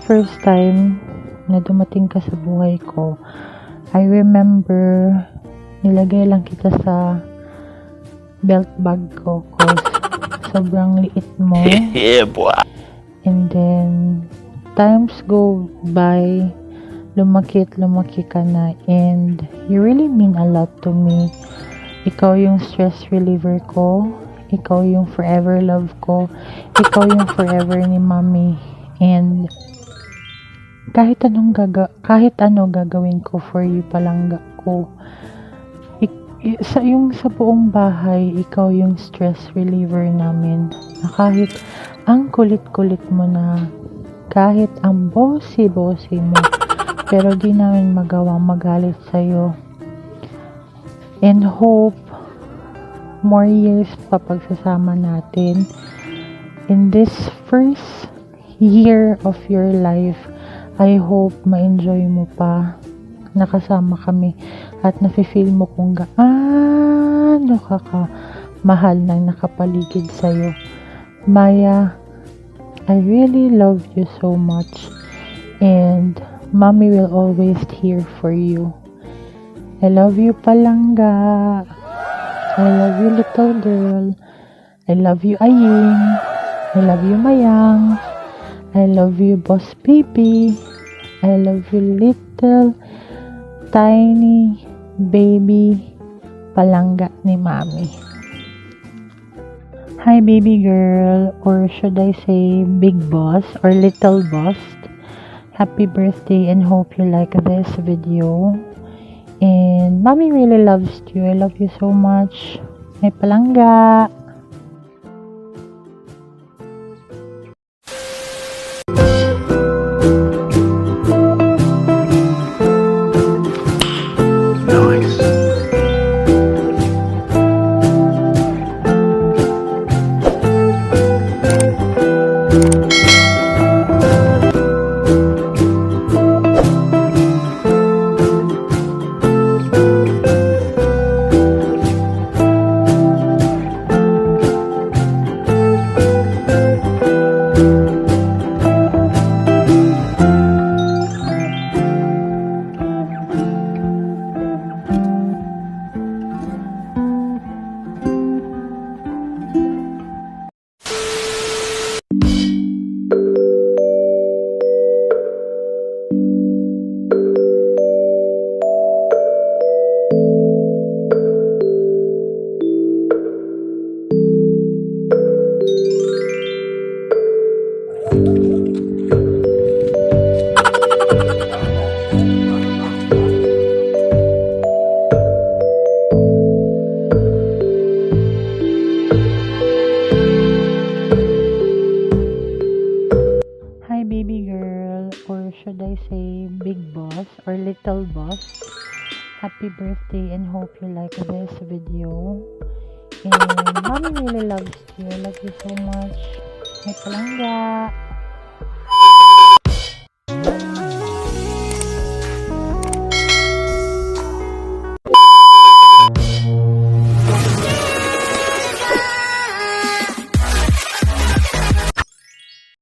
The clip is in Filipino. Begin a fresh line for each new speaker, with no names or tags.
first time na dumating ka sa buhay ko, I remember nilagay lang kita sa belt bag ko cause sobrang liit mo.
Yeah, boy.
And then, times go by, lumaki ka na, and you really mean a lot to me. Ikaw yung stress reliever ko, ikaw yung forever love ko, ikaw yung forever ni Mommy. And kahit ano gagawin ko for you, palangga ko. Sa buong bahay, ikaw yung stress reliever namin. Na kahit ang kulit-kulit mo na, kahit ang bossy-bossy mo, pero di namin magawang magalit sa'yo. And hope more years pa pagsasama natin. In this first year of your life, I hope ma-enjoy mo pa nakasama kami at nafe-feel mo kung gaano mahal na nakapaligid sa'yo. Maya, I really love you so much, and Mommy will always here for you. I love you, Palangga. I love you, little girl. I love you, Aying. I love you, Mayang. I love you, Boss Baby. I love you, little tiny baby Palangga ni Mommy. Hi, baby girl, or should I say big boss or little boss. Happy birthday, and hope you like this video. And Mommy really loves you. I love you so much. My Palangga. Or should I say big boss or little boss. Happy birthday, and hope you like this video. And Mommy really loves you. I love you so much. My Palangga.